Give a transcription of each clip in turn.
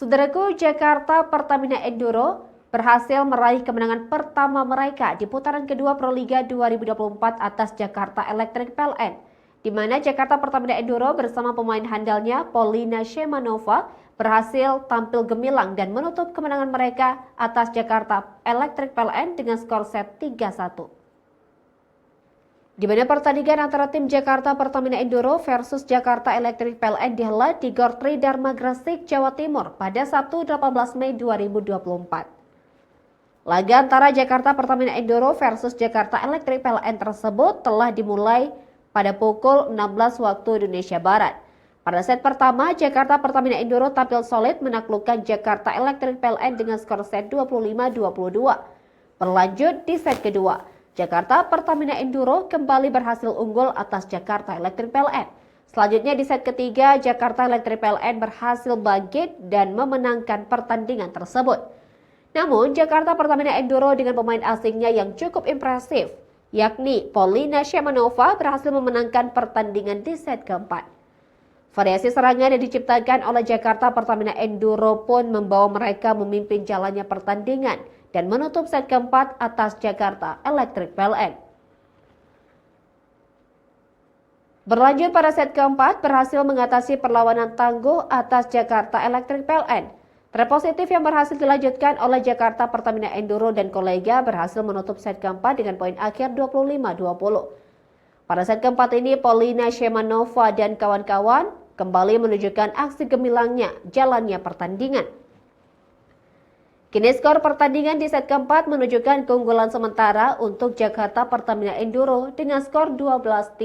Saudaraku, Jakarta Pertamina Enduro berhasil meraih kemenangan pertama mereka di putaran kedua Proliga 2024 atas Jakarta Electric PLN, di mana Jakarta Pertamina Enduro bersama pemain handalnya Polina Shemanova berhasil tampil gemilang dan menutup kemenangan mereka atas Jakarta Electric PLN dengan skor set 3-1. Di mana pertandingan antara tim Jakarta Pertamina Enduro versus Jakarta Electric PLN dihelat di Gor Tridharma Gresik, Jawa Timur pada Sabtu 18 Mei 2024. Laga antara Jakarta Pertamina Enduro versus Jakarta Electric PLN tersebut telah dimulai pada pukul 16 waktu Indonesia Barat. Pada set pertama, Jakarta Pertamina Enduro tampil solid menaklukkan Jakarta Electric PLN dengan skor set 25-22. Berlanjut di set kedua, Jakarta Pertamina Enduro kembali berhasil unggul atas Jakarta Electric PLN. Selanjutnya di set ketiga, Jakarta Electric PLN berhasil bangkit dan memenangkan pertandingan tersebut. Namun, Jakarta Pertamina Enduro dengan pemain asingnya yang cukup impresif, yakni Polina Shemanova berhasil memenangkan pertandingan di set keempat. Variasi serangan yang diciptakan oleh Jakarta Pertamina Enduro pun membawa mereka memimpin jalannya pertandingan dan menutup set keempat atas Jakarta Electric PLN. Berlanjut pada set keempat berhasil mengatasi perlawanan tangguh atas Jakarta Electric PLN. Tren positif yang berhasil dilanjutkan oleh Jakarta Pertamina Enduro dan kolega berhasil menutup set keempat dengan poin akhir 25-20. Pada set keempat ini, Polina Shemanova dan kawan-kawan kembali menunjukkan aksi gemilangnya jalannya pertandingan. Kini skor pertandingan di set keempat menunjukkan keunggulan sementara untuk Jakarta Pertamina Enduro dengan skor 12-13.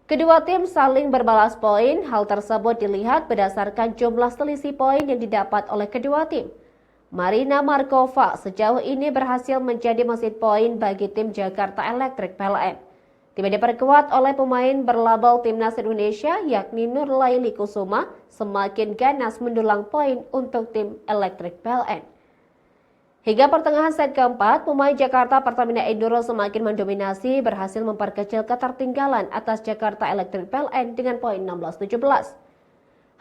Kedua tim saling berbalas poin, hal tersebut dilihat berdasarkan jumlah selisih poin yang didapat oleh kedua tim. Marina Markova sejauh ini berhasil menjadi mesin poin bagi tim Jakarta Electric PLN. Tim diperkuat oleh pemain berlabel Timnas Indonesia yakni Nurlaili Kusuma semakin ganas mendulang poin untuk tim Electric PLN. Hingga pertengahan set keempat, pemain Jakarta Pertamina Enduro semakin mendominasi berhasil memperkecil ketertinggalan atas Jakarta Electric PLN dengan poin 16-17.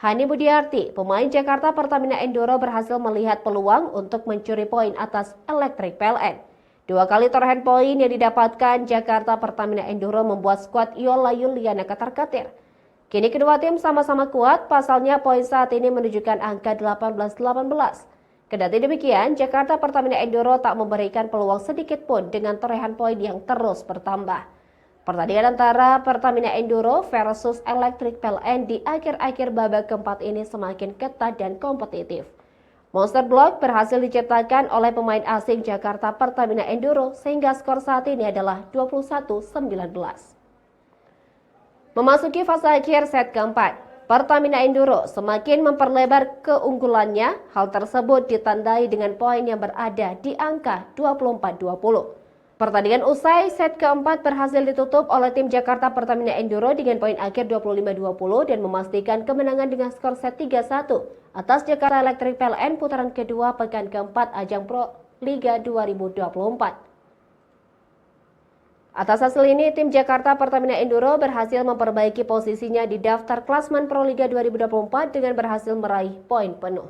Hani Budiarti, pemain Jakarta Pertamina Enduro berhasil melihat peluang untuk mencuri poin atas Electric PLN. Dua kali torehan poin yang didapatkan Jakarta Pertamina Enduro membuat skuad Yola Yuliana ketar-ketir. Kini kedua tim sama-sama kuat, pasalnya poin saat ini menunjukkan angka 18-18. Kendati demikian, Jakarta Pertamina Enduro tak memberikan peluang sedikit pun dengan torehan poin yang terus bertambah. Pertandingan antara Pertamina Enduro versus Electric PLN di akhir-akhir babak keempat ini semakin ketat dan kompetitif. Monster block berhasil diciptakan oleh pemain asing Jakarta Pertamina Enduro sehingga skor saat ini adalah 21-19. Memasuki fase akhir set keempat, Pertamina Enduro semakin memperlebar keunggulannya. Hal tersebut ditandai dengan poin yang berada di angka 24-20. Pertandingan usai set keempat berhasil ditutup oleh tim Jakarta Pertamina Enduro dengan poin akhir 25-20 dan memastikan kemenangan dengan skor set 3-1 atas Jakarta Electric PLN putaran kedua pekan keempat ajang Pro Liga 2024. Atas hasil ini, tim Jakarta Pertamina Enduro berhasil memperbaiki posisinya di daftar klasemen Pro Liga 2024 dengan berhasil meraih poin penuh.